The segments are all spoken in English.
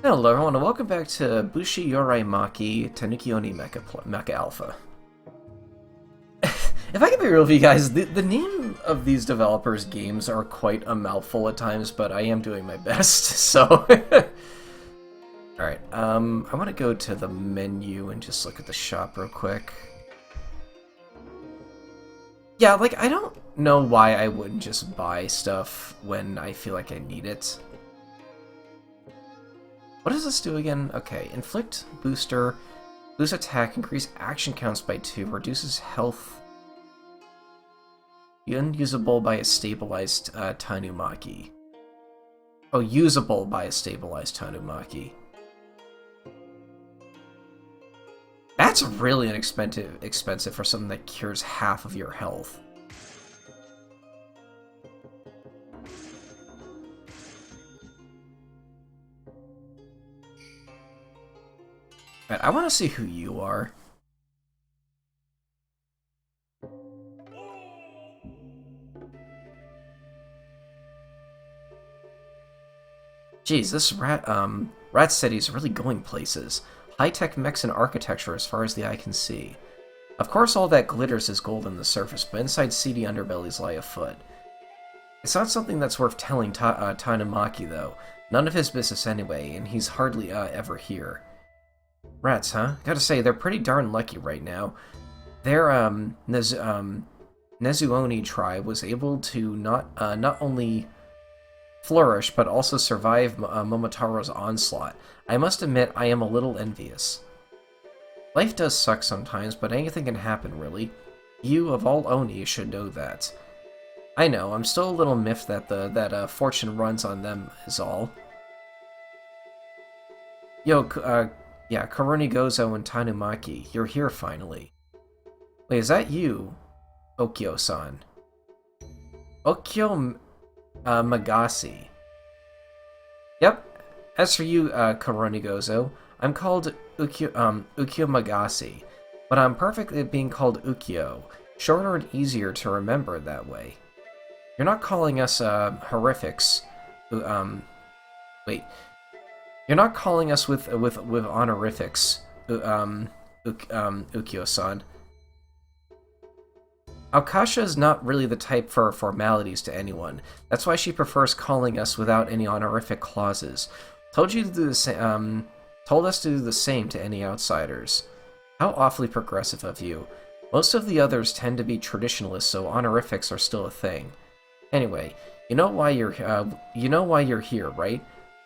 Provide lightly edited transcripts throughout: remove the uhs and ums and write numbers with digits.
Hello everyone, and welcome back to Bushi Yoroi Maki, Tanuki Oni Mechalpha. If I can be real with you guys, the name of these developers' games are quite a mouthful at times, but I am doing my best, so... Alright, I want to go to the menu and just look at the shop real quick. Yeah, like, I don't know why I wouldn't just buy stuff when I feel like I need it. What does this do again? Okay, inflict booster, boost attack, increase action counts by 2, reduces health. Unusable by a stabilized Tanuki. Oh, usable by a stabilized Tanuki. That's really expensive for something that cures half of your health. Right, I want to see who you are. Geez, this Rat City's really going places. High-tech mechs and architecture as far as the eye can see. Of course all that glitters is gold on the surface, but inside seedy underbellies lie afoot. It's not something that's worth telling Tanuki, though. None of his business anyway, and he's hardly ever here. Rats, huh? Gotta say, they're pretty darn lucky right now. Their Nezuoni tribe was able to not only flourish, but also survive Momotaro's onslaught. I must admit, I am a little envious. Life does suck sometimes, but anything can happen, really. You, of all Oni, should know that. I know, I'm still a little miffed that fortune runs on them, is all. Yo, yeah, Koroni Gozo and Tanuki, you're here finally. Wait, is that you, Okyo-san? Okyo Magasi. Yep. As for you, Koroni Gozo, I'm called Ukyo Magasi, but I'm perfect at being called Ukyo. Shorter and easier to remember that way. You're not calling us, horrifics. Wait. You're not calling us with honorifics, Ukyo-san. Alkasha is not really the type for formalities to anyone. That's why she prefers calling us without any honorific clauses. Told you to do the same. Told us to do the same to any outsiders. How awfully progressive of you. Most of the others tend to be traditionalists, so honorifics are still a thing. Anyway, you know why you're here, right?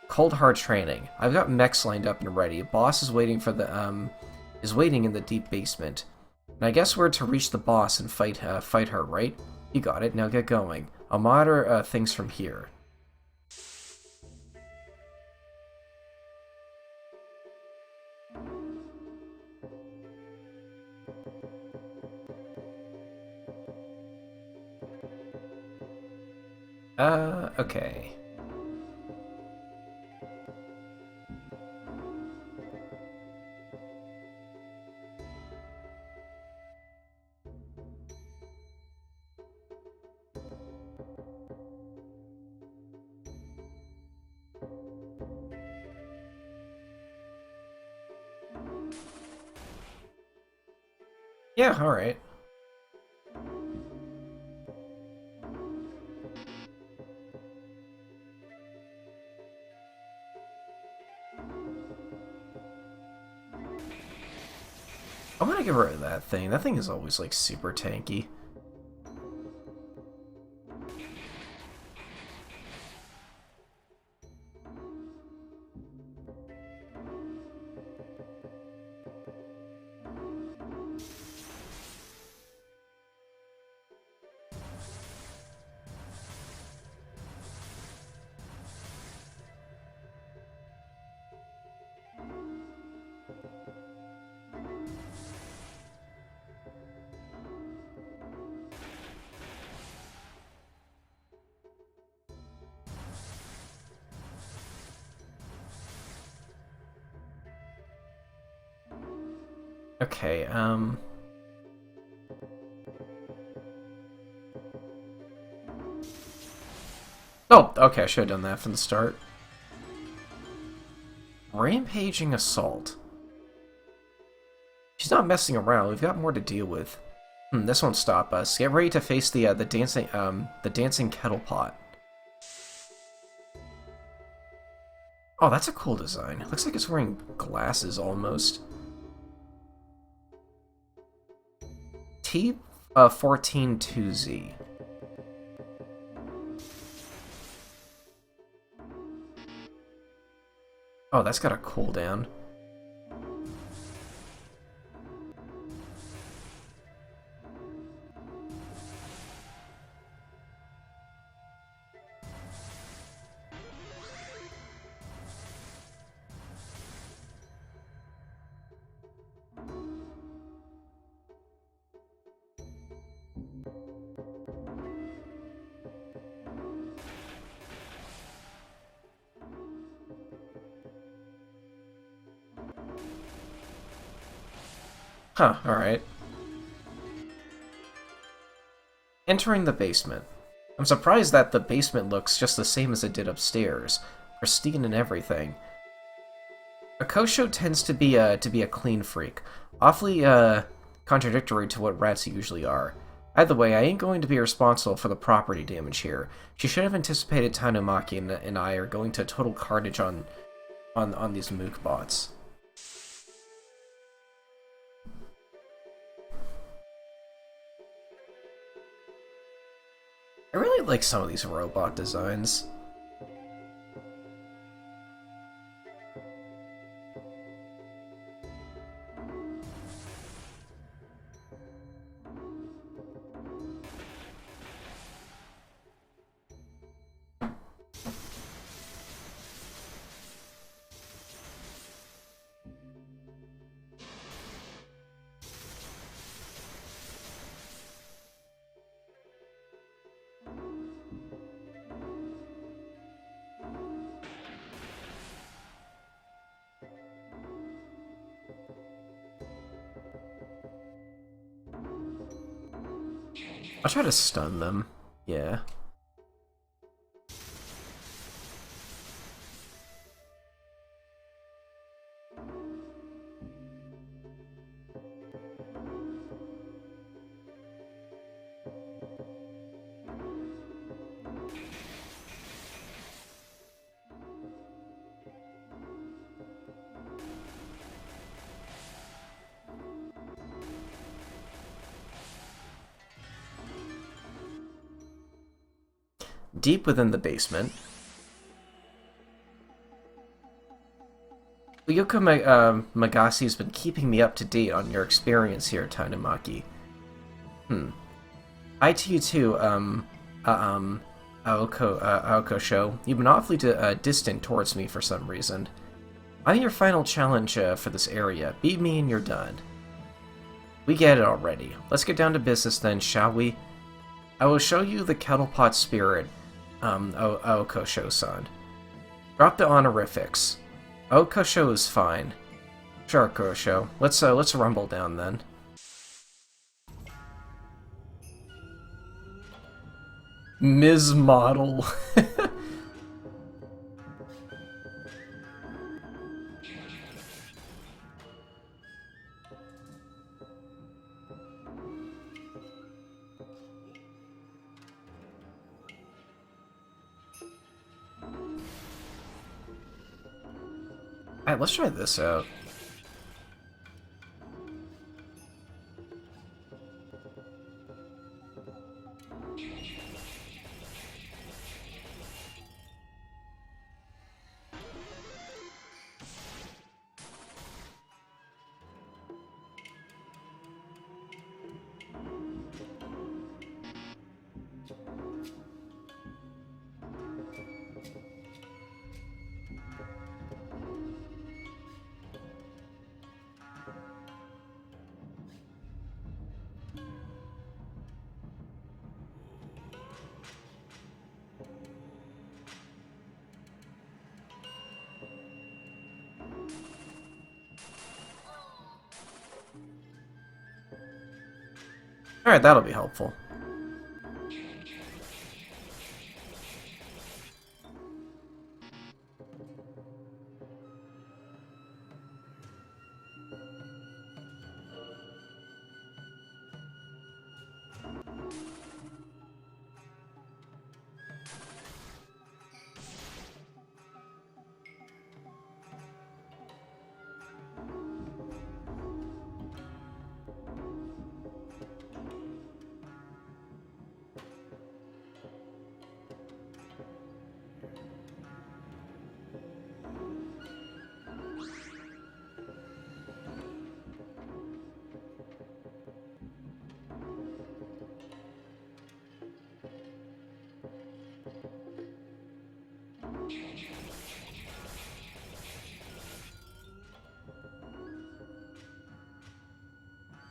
Cold hard training. I've got mechs lined up and ready. Boss is waiting in the deep basement. And I guess we're to reach the boss and fight her, right? You got it. Now get going. I'll monitor things from here. Okay. Yeah, alright. I'm gonna get rid of that thing. That thing is always, like, super tanky. Okay, Oh, okay, I should have done that from the start. Rampaging Assault. She's not messing around. We've got more to deal with. This won't stop us. Get ready to face the dancing kettle pot. Oh, that's a cool design. It looks like it's wearing glasses almost. T142Z. Oh, that's got a cooldown. Huh, alright. Entering the basement. I'm surprised that the basement looks just the same as it did upstairs. Pristine and everything. Akosho tends to be a clean freak. Awfully, contradictory to what rats usually are. Either way, I ain't going to be responsible for the property damage here. She should have anticipated Tanuki and I are going to total carnage on these mook bots. I really like some of these robot designs. I'll try to stun them. Yeah. Deep within the basement, Uyoko Magasi has been keeping me up to date on your experience here, Tanuki. I to you too, Aoko Show. You've been awfully distant towards me for some reason. I'm your final challenge for this area. Beat me and you're done. We get it already. Let's get down to business then, shall we? I will show you the kettle pot spirit, Aokosho-san. Drop the honorifics. Aokosho is fine. Sure, Kosho. Let's rumble down then. Ms. Model. Alright, let's try this out. Alright, that'll be helpful.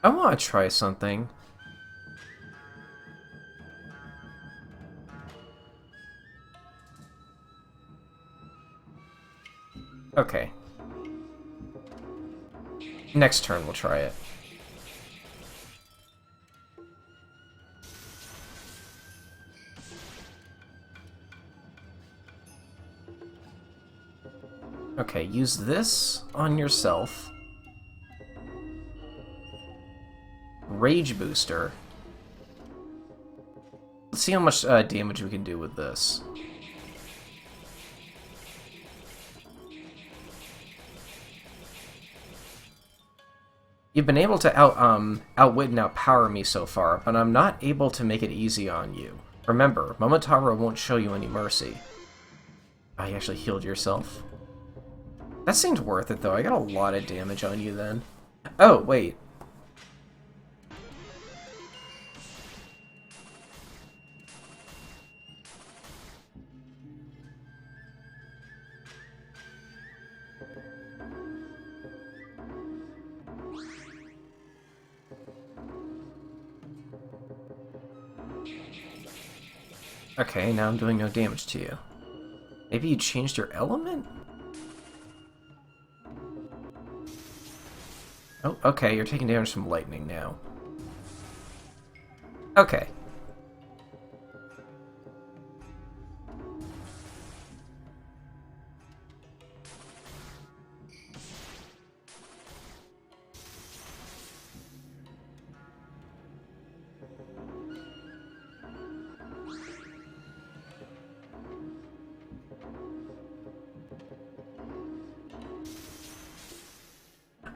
I want to try something. Okay. Next turn we'll try it. Okay, use this on yourself. Rage booster. Let's see how much damage we can do with this. You've been able to outwit and outpower me so far, but I'm not able to make it easy on you. Remember, Momotaro won't show you any mercy. Oh, you actually healed yourself. That seemed worth it, though. I got a lot of damage on you then. Oh, wait. Okay, now I'm doing no damage to you. Maybe you changed your element? Oh, okay, you're taking damage from lightning now. Okay.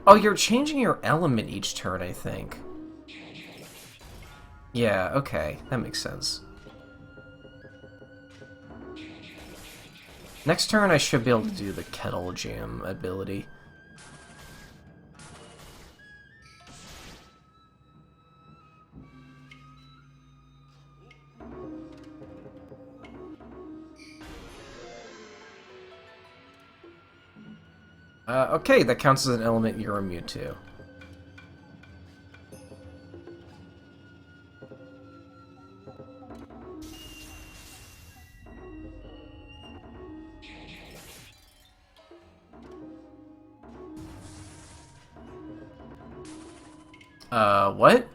Oh, you're changing your element each turn, I think. Yeah, okay. That makes sense. Next turn, I should be able to do the Kettle Jam ability. Okay, that counts as an element you're immune to. What?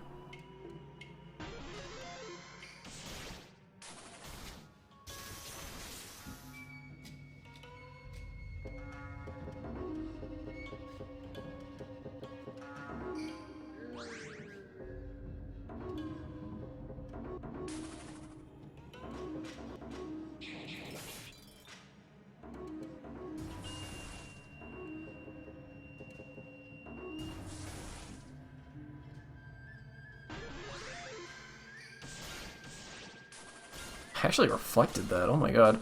I actually reflected that, oh my god.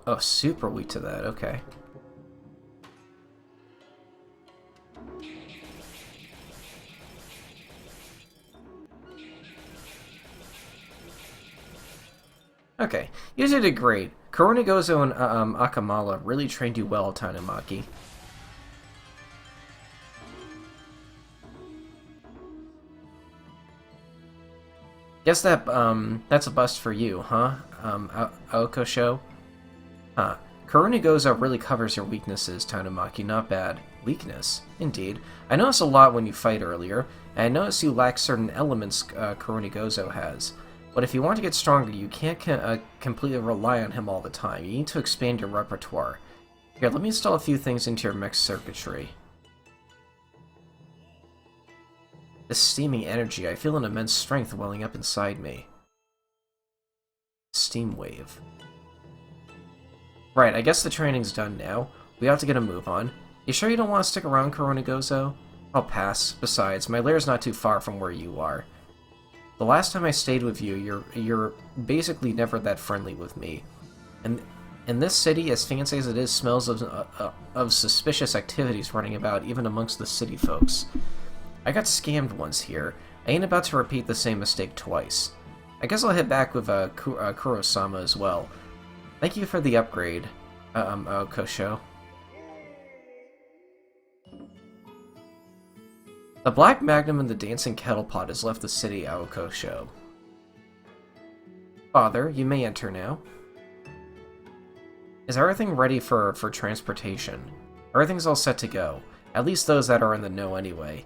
Oh, super weak to that, okay. Okay, you did great. Koronegozo and Akamala really trained you well, Tanuki. Guess that's a bust for you, huh? Aoko show? Huh. Kurunigozo really covers your weaknesses, Tanuki, not bad. Weakness? Indeed. I noticed a lot when you fight earlier, and I noticed you lack certain elements Kurunigozo has. But if you want to get stronger, you can't completely rely on him all the time. You need to expand your repertoire. Here, let me install a few things into your mech circuitry. This steaming energy, I feel an immense strength welling up inside me. Steam wave. Right, I guess the training's done now. We have to get a move on. You sure you don't want to stick around, Kurunigozo? I'll pass. Besides, my lair's not too far from where you are. The last time I stayed with you, you're basically never that friendly with me. And this city, as fancy as it is, smells of suspicious activities running about even amongst the city folks. I got scammed once here. I ain't about to repeat the same mistake twice. I guess I'll head back with Kuro-sama as well. Thank you for the upgrade, Kosho. The Black Magnum and the Dancing Kettle Pot has left the city, Aokosho. Father, you may enter now. Is everything ready for transportation? Everything's all set to go. At least those that are in the know anyway.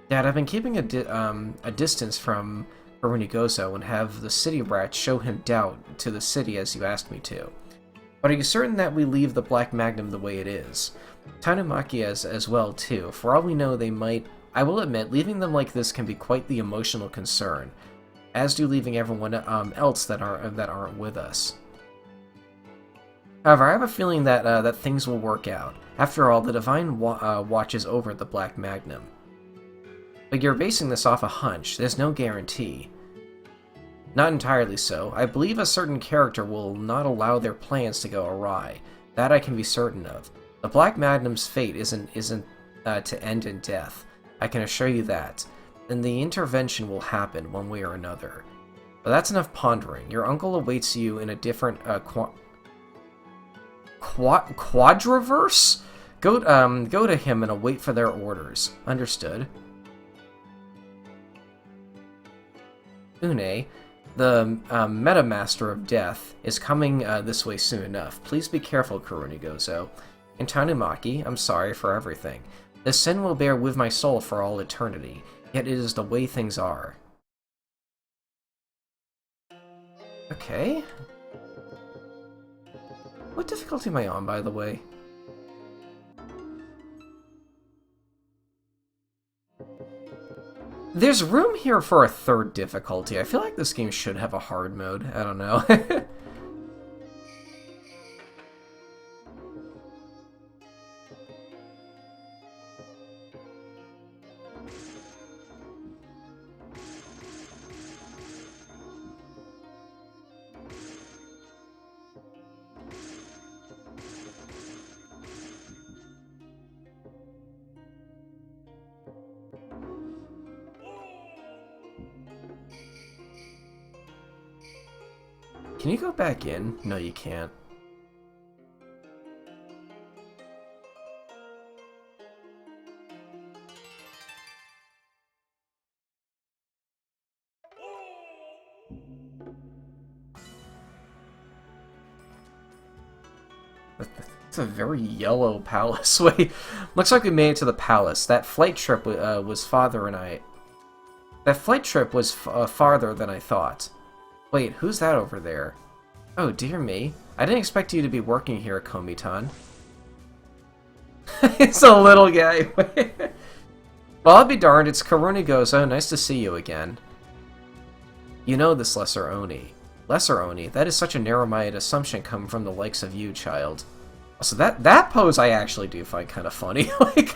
Dad, I've been keeping a distance from Kurunigozo and have the city rats show him doubt to the city as you asked me to. But are you certain that we leave the Black Magnum the way it is? Tanuki as well, too. For all we know, they might... I will admit, leaving them like this can be quite the emotional concern, as do leaving everyone else that aren't with us. However, I have a feeling that things will work out. After all, the Divine watches over the Black Magnum. But you're basing this off a hunch. There's no guarantee. Not entirely so. I believe a certain character will not allow their plans to go awry. That I can be certain of. The Black Magnum's fate isn't to end in death. I can assure you that. And the intervention will happen one way or another. But that's enough pondering. Your uncle awaits you in a different quadraverse? Go to him and await for their orders. Understood. Une, the Metamaster of Death, is coming this way soon enough. Please be careful, Kurunigozo. And Tanuki, I'm sorry for everything. The sin will bear with my soul for all eternity, yet it is the way things are. Okay. What difficulty am I on, by the way? There's room here for a third difficulty. I feel like this game should have a hard mode. I don't know. Can you go back in? No, you can't. It's a very yellow palace. Wait, looks like we made it to the palace. That flight trip was farther than I... That flight trip was farther than I thought. Wait, who's that over there? Oh, dear me. I didn't expect you to be working here, Komi-tan. It's a little guy. Well, I'll be darned, it's Kurunigozo. Nice to see you again. You know this Lesser Oni. Lesser Oni? That is such a narrow-minded assumption coming from the likes of you, child. So that pose I actually do find kind of funny. Like,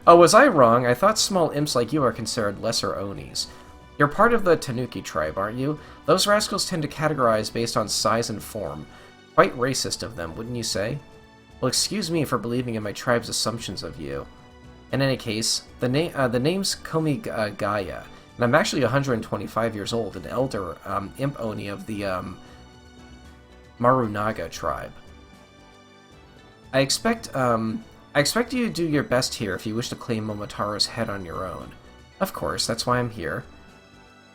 oh, was I wrong? I thought small imps like you are considered Lesser Onis. You're part of the Tanuki tribe, aren't you? Those rascals tend to categorize based on size and form. Quite racist of them, wouldn't you say? Well, excuse me for believing in my tribe's assumptions of you. In any case, the name's Komi Gaia, and I'm actually 125 years old, an elder imp Oni of the Marunaga tribe. I expect you to do your best here if you wish to claim Momotaro's head on your own. Of course, that's why I'm here.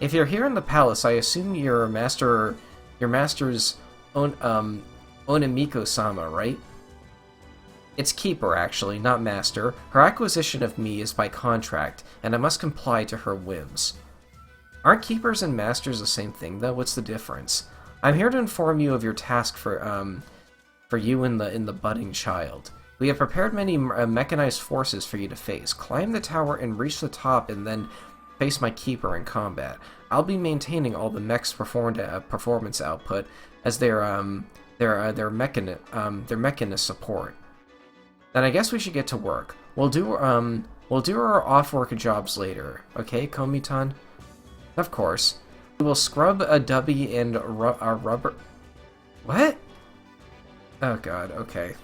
If you're here in the palace, I assume your master's own Onimiko-sama, right? It's keeper, actually, not master. Her acquisition of me is by contract, and I must comply to her whims. Aren't keepers and masters the same thing, though? What's the difference? I'm here to inform you of your task for you and the budding child. We have prepared many mechanized forces for you to face. Climb the tower and reach the top, and then face my keeper in combat. I'll be maintaining all the mech's performance output as their mechanist support. Then I guess we should get to work. We'll do our off-work jobs later, okay, Komi-tan? Of course. We will scrub a dubby and a rubber. What? Oh god, okay.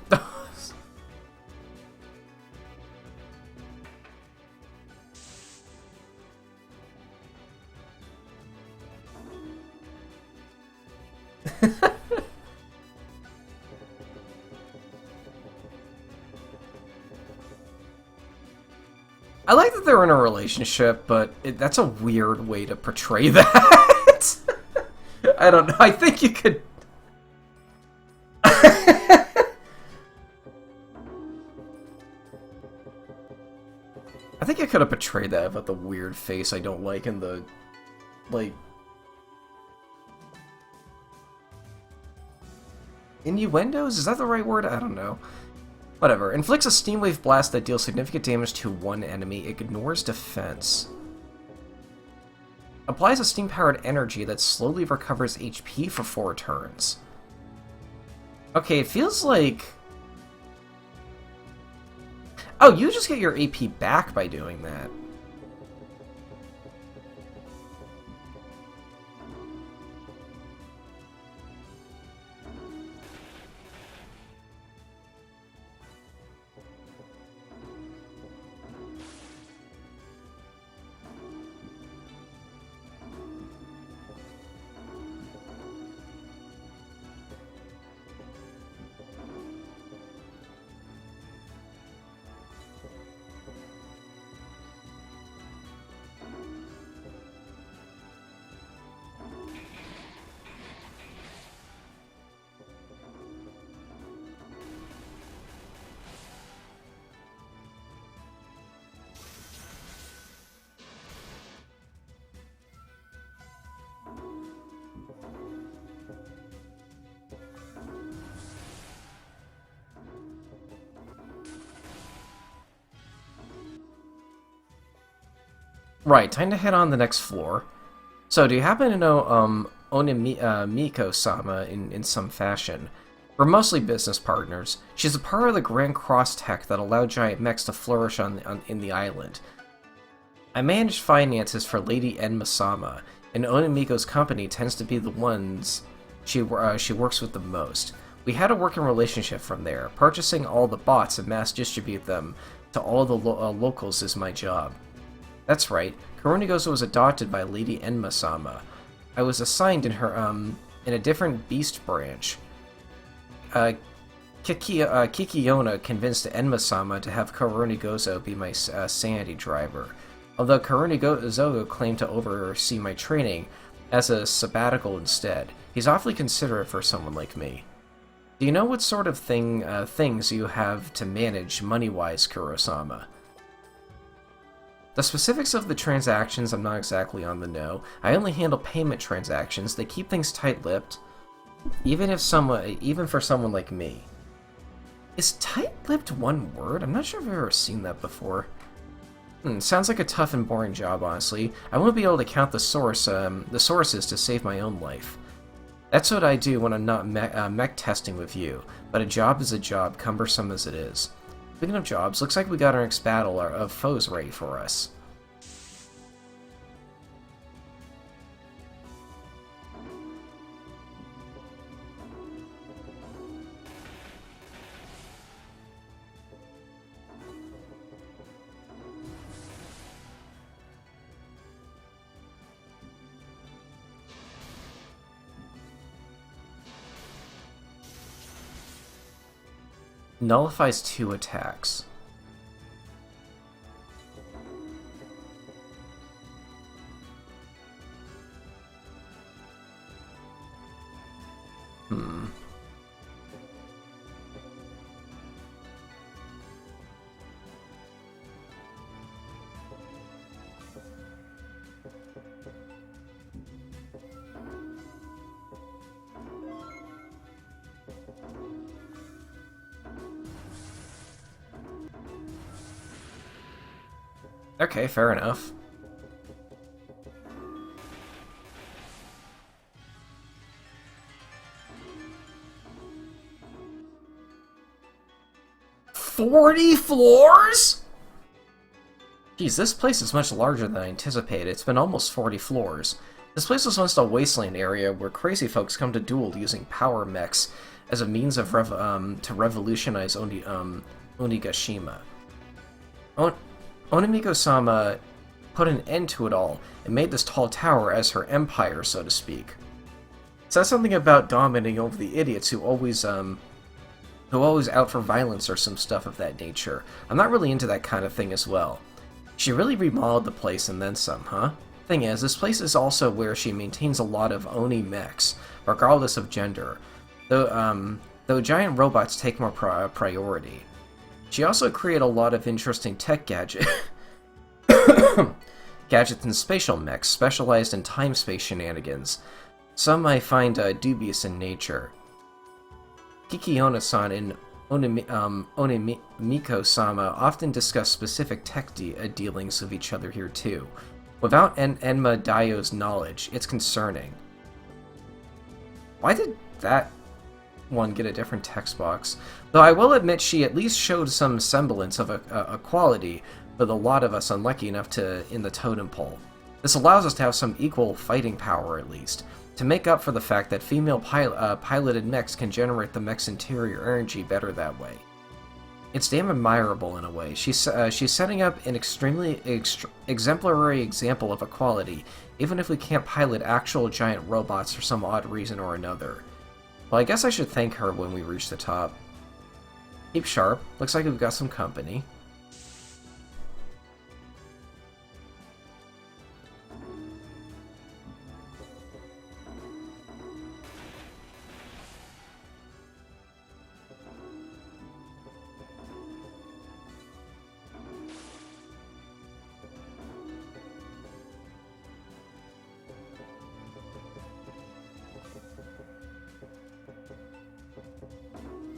I like that they're in a relationship, but that's a weird way to portray that. I don't know. I think you could... I think I could have portrayed that about the weird face I don't like and the... like... innuendos? Is that the right word? I don't know. Whatever. Inflicts a steam wave blast that deals significant damage to one enemy. Ignores defense. Applies a steam-powered energy that slowly recovers HP for 4 turns. Okay, it feels like... Oh, you just get your AP back by doing that. Right, time to head on the next floor. So, do you happen to know, Onimiko-sama in some fashion? We're mostly business partners. She's a part of the Grand Cross tech that allowed giant mechs to flourish in the island. I manage finances for Lady Enma-sama, and Onimiko's company tends to be the ones she works with the most. We had a working relationship from there. Purchasing all the bots and mass distribute them to all the locals is my job. That's right, Karunigozo was adopted by Lady Enma-sama. I was assigned in her, in a different beast branch. Kikiona convinced Enma-sama to have Karunigozo be my sanity driver. Although Karunigozo claimed to oversee my training as a sabbatical instead. He's awfully considerate for someone like me. Do you know what sort of things you have to manage money-wise, Kuro-sama? The specifics of the transactions I'm not exactly on the know. I only handle payment transactions. They keep things tight-lipped, even for someone like me. Is tight-lipped one word? I'm not sure if I've ever seen that before. Sounds like a tough and boring job, honestly. I won't be able to count the sources to save my own life. That's what I do when I'm not mech testing with you. But a job is a job, cumbersome as it is. Speaking of jobs, looks like we got our next battle of foes ready for us. Nullifies 2 attacks. Okay, fair enough. "40 floors?" Geez, this place is much larger than I anticipated. It's been almost 40 floors. This place was once a wasteland area where crazy folks come to duel using power mechs as a means of to revolutionize Onigashima. On Onimiko-sama put an end to it all and made this tall tower as her empire, so to speak. It says something about dominating over the idiots who always out for violence or some stuff of that nature. I'm not really into that kind of thing as well. She really remodeled the place and then some, huh? Thing is, this place is also where she maintains a lot of Oni mechs, regardless of gender, though giant robots take more priority. She also created a lot of interesting tech gadgets and spatial mechs specialized in time-space shenanigans. Some I find dubious in nature. Kikiona-san and Onimiko-sama often discuss specific tech dealings with each other here too. Without Enma Daio's knowledge, it's concerning. Why did that one get a different text box? Though I will admit she at least showed some semblance of a quality for the lot of us unlucky enough to in the totem pole. This allows us to have some equal fighting power at least, to make up for the fact that female piloted mechs can generate the mech's interior energy better that way. It's damn admirable in a way. She's setting up an extremely exemplary example of equality, even if we can't pilot actual giant robots for some odd reason or another. Well, I guess I should thank her when we reach the top. Keep sharp. Looks like we've got some company.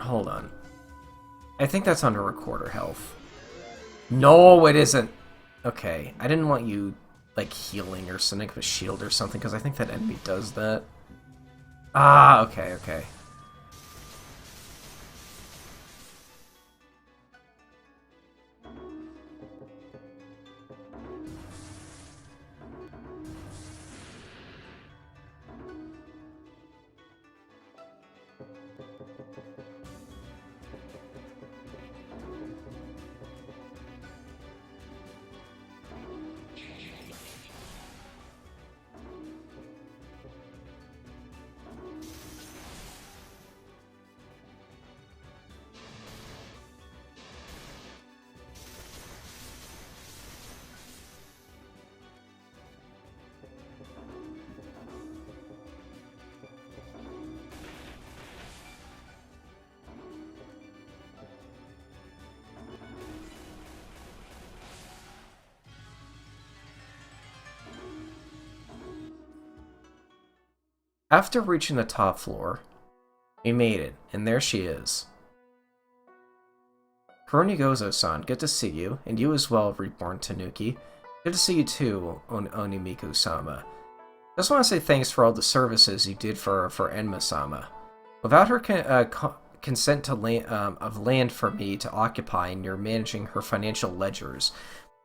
Hold on. I think that's under recorder health. No, it isn't. Okay, I didn't want you, like, healing or something with a shield or something, because I think that enemy does that. Ah, okay, okay. After reaching the top floor, we made it, and there she is. Koronigozo-san, good to see you, and you as well, reborn Tanuki. Good to see you too, Onimiku-sama. Just want to say thanks for all the services you did for Enma-sama. Without her consent to of land for me to occupy and you're managing her financial ledgers,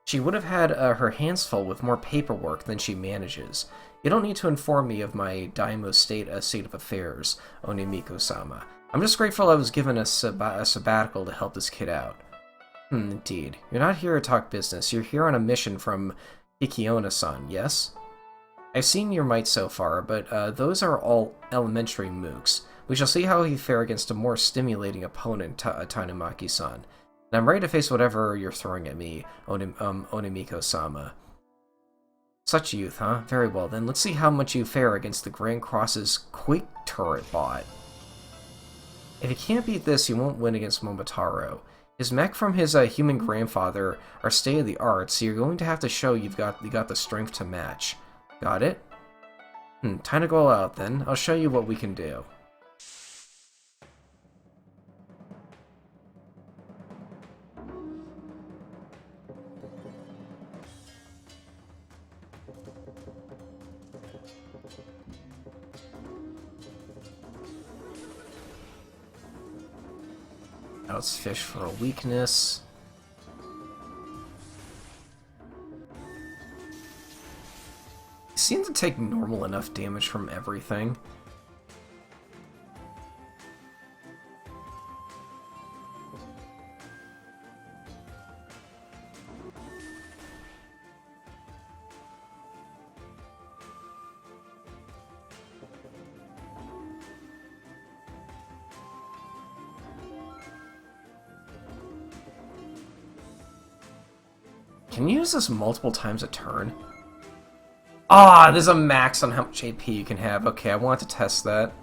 she would have had her hands full with more paperwork than she manages. You don't need to inform me of my daimo's state of affairs, Onimiko-sama. I'm just grateful I was given a sabbatical to help this kid out. Indeed. You're not here to talk business. You're here on a mission from Kikiona-san, yes? I've seen your might so far, but those are all elementary mooks. We shall see how you fare against a more stimulating opponent, Tanuki-san. And I'm ready to face whatever you're throwing at me, Onimiko-sama. Such youth, huh? Very well then, let's see how much you fare against the Grand Cross's Quake Turret bot. If you can't beat this, you won't win against Momotaro. His mech from his human grandfather are state-of-the-art, so you're going to have to show you got the strength to match. Got it? Time to go out then. I'll show you what we can do. Outs fish for a weakness. You seem to take normal enough damage from everything. Can you use this multiple times a turn? Ah, there's a max on how much AP you can have. Okay, I want to test that.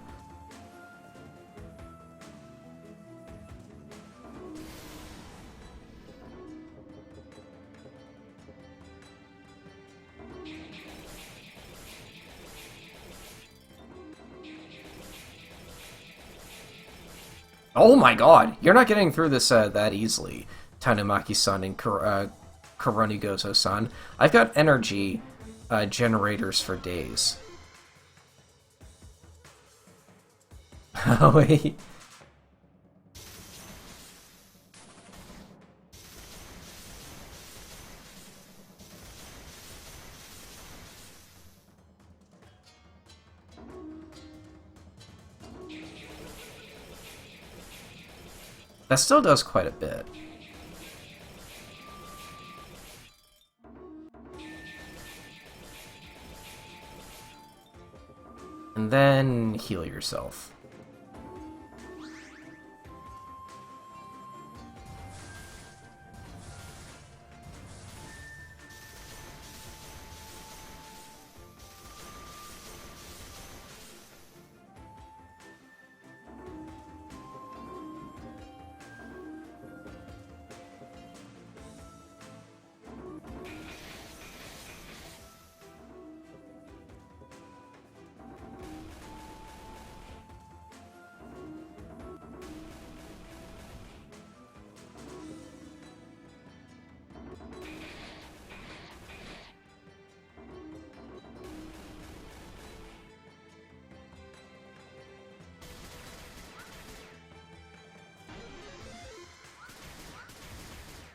Oh my god, you're not getting through this that easily, Tanuki-san and Koronigozo-san. I've got energy generators for days. Oh, wait. That still does quite a bit. And then heal yourself.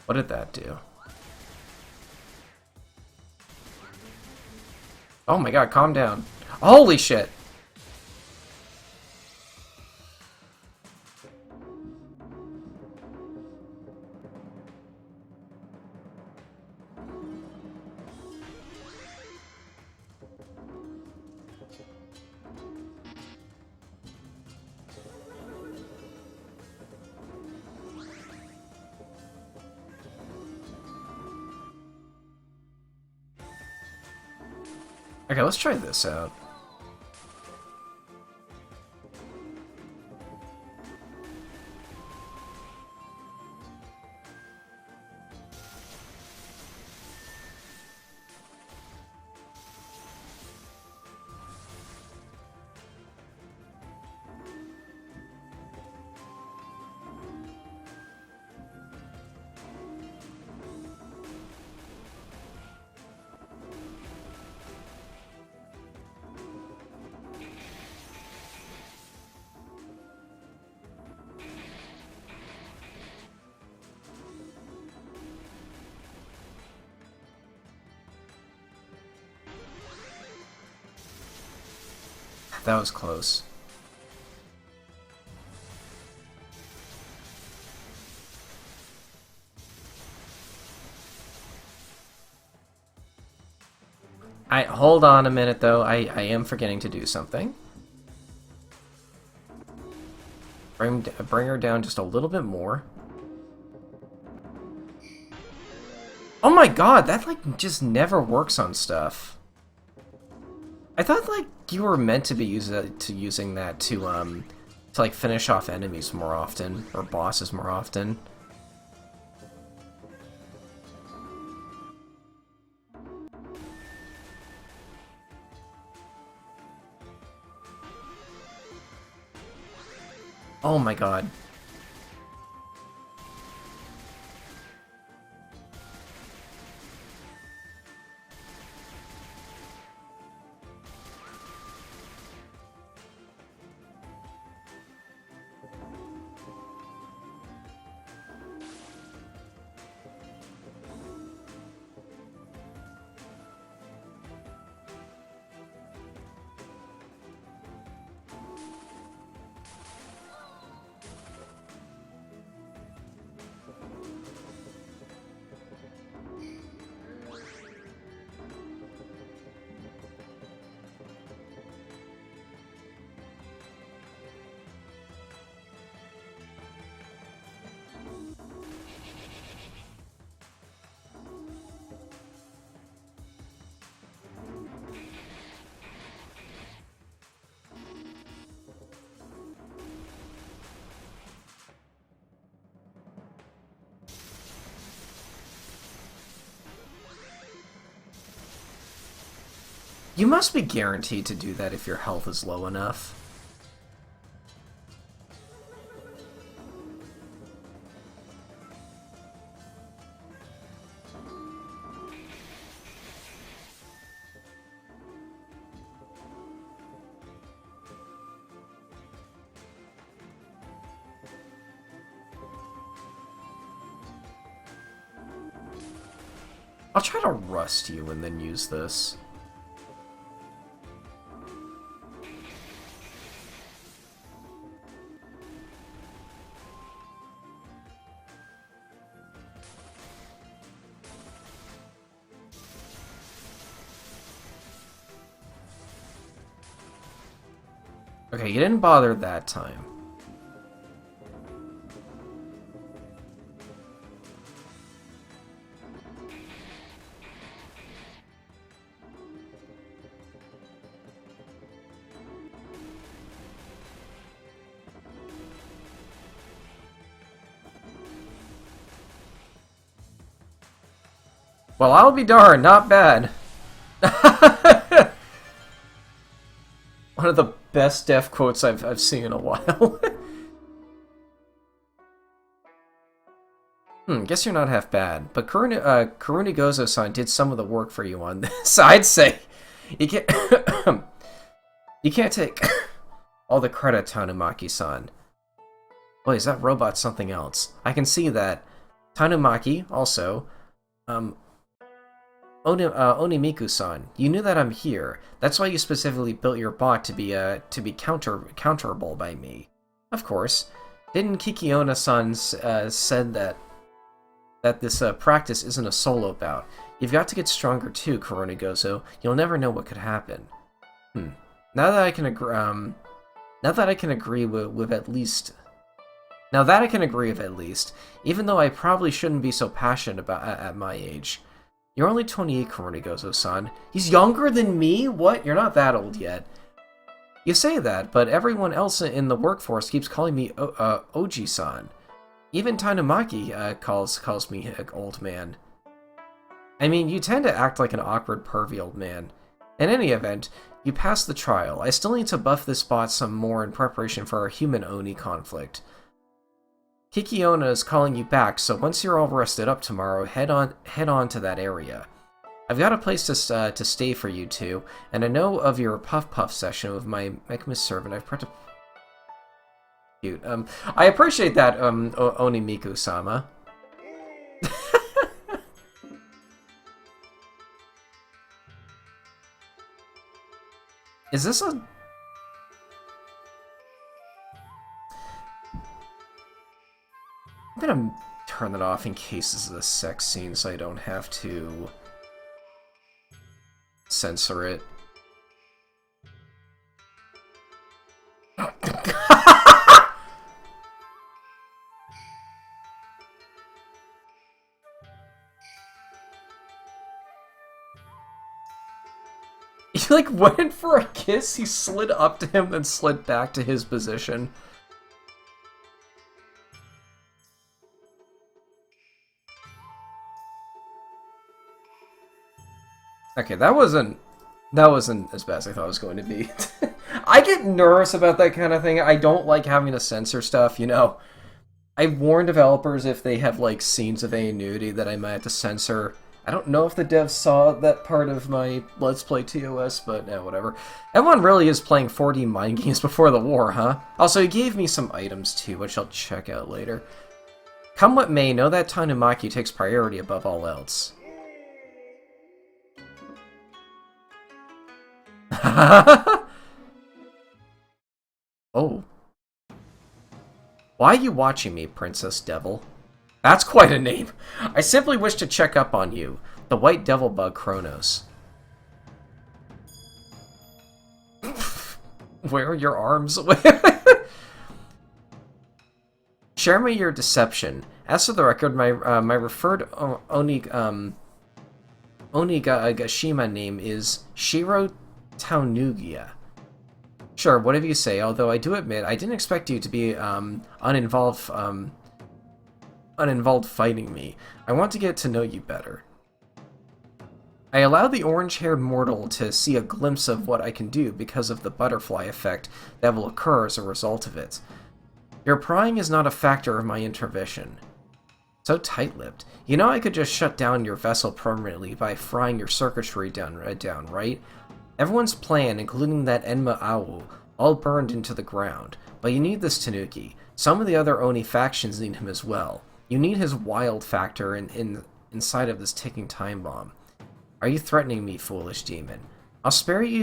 What did that do? Oh my god, calm down. Holy shit! Okay, let's try this out. That was close. Hold on a minute though, I am forgetting to do something. Bring her down just a little bit more. Oh my god, that like just never works on stuff. I thought like you were meant to be using that to like finish off enemies more often or bosses more often. Oh my god. You must be guaranteed to do that if your health is low enough. I'll try to rust you and then use this. Okay, you didn't bother that time. Well, I'll be darned, not bad. One of the best death quotes I've seen in a while. Guess you're not half bad. But Karuni Gozo-san did some of the work for you on this. I'd say you can't you can't take all the credit, Tanumaki-san. Boy, is that robot something else? I can see that. Tanumaki, also. Onimiku-san, you knew that I'm here. That's why you specifically built your bot to be counterable by me. Of course. Didn't Kikiona-san said that this practice isn't a solo bout? You've got to get stronger too, Karuni Gozo. You'll never know what could happen. Now that I can agree, with at least. Now that I can agree with at least, even though I probably shouldn't be so passionate about at my age. You're only 28, Karuni Gozo-san. He's younger than me? What? You're not that old yet. You say that, but everyone else in the workforce keeps calling me Oji-san. Even Tanumaki calls me an old man. I mean, you tend to act like an awkward, pervy old man. In any event, you passed the trial. I still need to buff this bot some more in preparation for our human-Oni conflict. Kikiona is calling you back, so once you're all rested up tomorrow, head on to that area. I've got a place to stay for you two, and I know of your puff session with my Mechmas servant. I've prepped a... Cute. I appreciate that, Onimiku-sama. Is this a... I'm gonna turn that off in case this is a sex scene so I don't have to censor it. He like went for a kiss, he slid up to him then slid back to his position. Okay, that wasn't as bad as I thought it was going to be. I get nervous about that kind of thing. I don't like having to censor stuff, you know. I warn developers if they have, like, scenes of any nudity that I might have to censor. I don't know if the devs saw that part of my Let's Play TOS, but whatever. Everyone really is playing 4D mind games before the war, huh? Also, he gave me some items, too, which I'll check out later. Come what may, know that Tanumaki takes priority above all else. Oh. Why are you watching me, Princess Devil? That's quite a name. I simply wish to check up on you, the White Devil Bug Kronos. Where are your arms? Share me your deception. As for the record, my referred Onigashima name is Shiro Taunugia. Sure, whatever you say, although I do admit I didn't expect you to be uninvolved fighting me. I want to get to know you better. I allow the orange-haired mortal to see a glimpse of what I can do because of the butterfly effect that will occur as a result of it. Your prying is not a factor of my intervention. So tight-lipped. You know I could just shut down your vessel permanently by frying your circuitry down, right? Everyone's plan, including that Enma owl, all burned into the ground. But you need this Tanuki. Some of the other Oni factions need him as well. You need his wild factor inside of this ticking time bomb. Are you threatening me, foolish demon? I'll spare you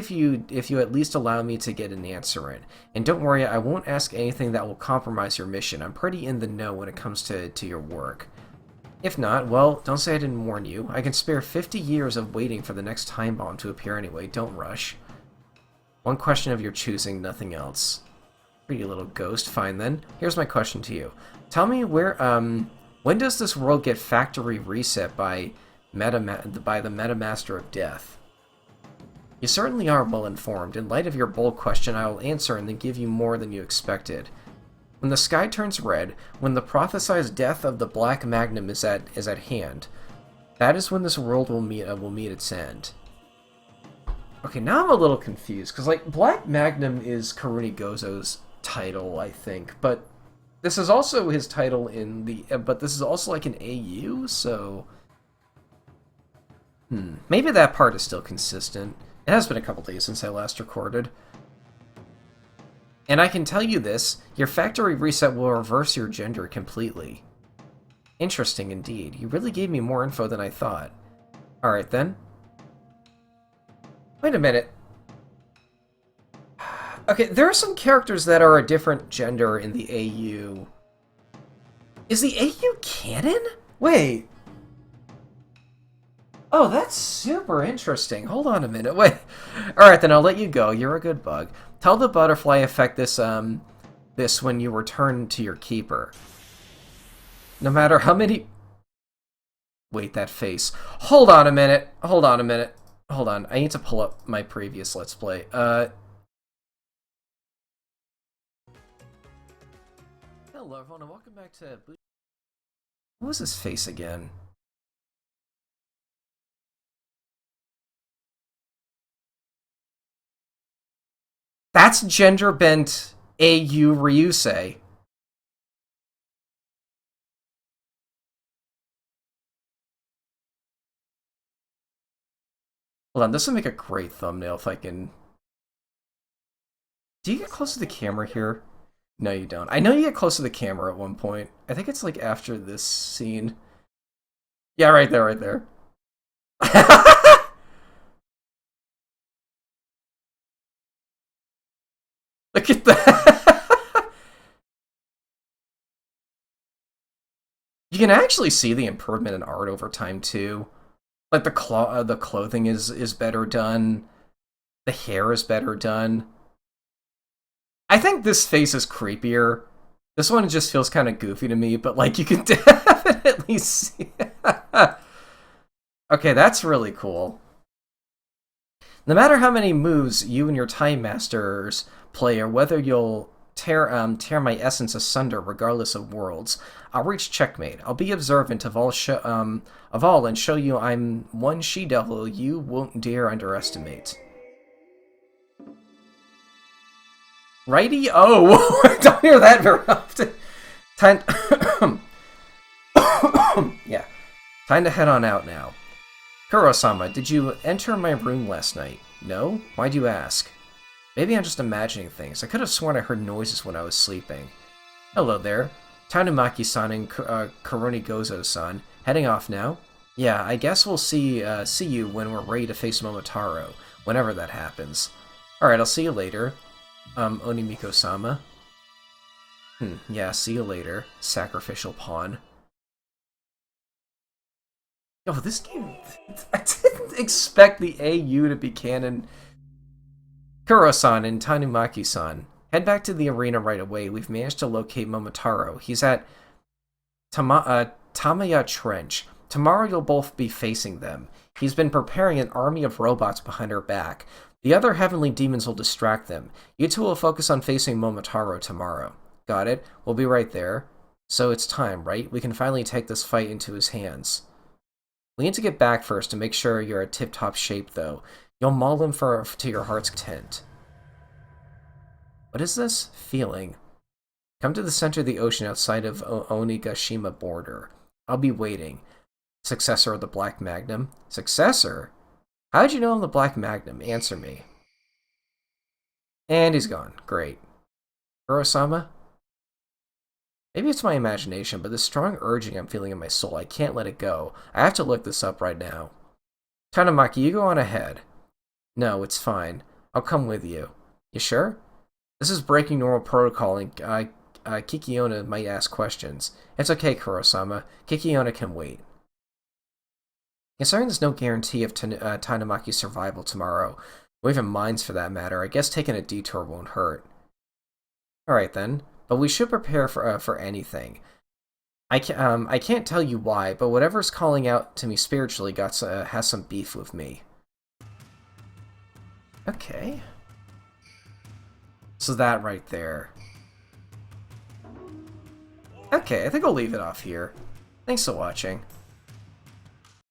if you at least allow me to get an answer in. And don't worry, I won't ask anything that will compromise your mission. I'm pretty in the know when it comes to your work. If not, well, don't say I didn't warn you. I can spare 50 years of waiting for the next time bomb to appear anyway. Don't rush. One question of your choosing, nothing else. Pretty little ghost. Fine then. Here's my question to you. Tell me when does this world get factory reset by the Metamaster of Death? You certainly are well informed. In light of your bold question, I will answer and then give you more than you expected. When the sky turns red, when the prophesied death of the Black Magnum is at hand, that is when this world will meet its end. Okay, now I'm a little confused, because, like, Black Magnum is Karuni Gozo's title, I think, but this is also his title in the... but this is also, like, an AU, so... Maybe that part is still consistent. It has been a couple days since I last recorded. And I can tell you this, your factory reset will reverse your gender completely. Interesting indeed. You really gave me more info than I thought. Alright then. Wait a minute. Okay, there are some characters that are a different gender in the AU. Is the AU canon? Wait. Oh, that's super interesting. Hold on a minute. Wait. Alright, then I'll let you go. You're a good bug. Tell the butterfly effect this when you return to your keeper. No matter how many... Wait, that face. Hold on a minute. Hold on a minute. Hold on. I need to pull up my previous Let's Play. Hello everyone, and welcome back to... What was his face again? That's gender bent AU Ryusei. Hold on, this would make a great thumbnail if I can... Do you get close to the camera here? No, you don't. I know you get close to the camera at one point. I think it's like after this scene. Yeah, right there, right there. Look at that! You can actually see the improvement in art over time too. Like the clothing is better done. The hair is better done. I think this face is creepier. This one just feels kind of goofy to me, but like you can definitely see. Okay, that's really cool. No matter how many moves you and your Time Masters play, or whether you'll tear my essence asunder regardless of worlds, I'll reach checkmate. I'll be observant of all and show you I'm one she-devil you won't dare underestimate. Righty? Oh, I don't hear that very often. Time... yeah. Time to head on out now. Kuro-sama, did you enter my room last night? No? Why'd you ask? Maybe I'm just imagining things. I could have sworn I heard noises when I was sleeping. Hello there. Tanuki-san and Karuni Gozo-san. Heading off now? Yeah, I guess we'll see you when we're ready to face Momotaro. Whenever that happens. Alright, I'll see you later. Oni Miko-sama. Yeah, see you later. Sacrificial pawn. Yo, this game... I didn't expect the AU to be canon. Kuro-san and Tanuki-san. Head back to the arena right away. We've managed to locate Momotaro. He's at Tamaya Trench. Tomorrow you'll both be facing them. He's been preparing an army of robots behind her back. The other heavenly demons will distract them. You two will focus on facing Momotaro tomorrow. Got it? We'll be right there. So it's time, right? We can finally take this fight into his hands. We need to get back first to make sure you're in tip-top shape, though. You'll maul them to your heart's content. What is this? Feeling. Come to the center of the ocean outside of Onigashima border. I'll be waiting. Successor of the Black Magnum. Successor? How'd you know I'm the Black Magnum? Answer me. And he's gone. Great. Kurosama? Maybe it's my imagination, but this strong urging I'm feeling in my soul, I can't let it go. I have to look this up right now. Tanuki, you go on ahead. No, it's fine. I'll come with you. You sure? This is breaking normal protocol, and Kikiona might ask questions. It's okay, Kurosama. Kikiona can wait. Considering there's no guarantee of Tanuki's survival tomorrow, or even mine's for that matter, I guess taking a detour won't hurt. Alright then, but we should prepare for anything. I can't tell you why, but whatever's calling out to me spiritually has some beef with me. Okay. So that right there. Okay, I think I'll leave it off here. Thanks for watching.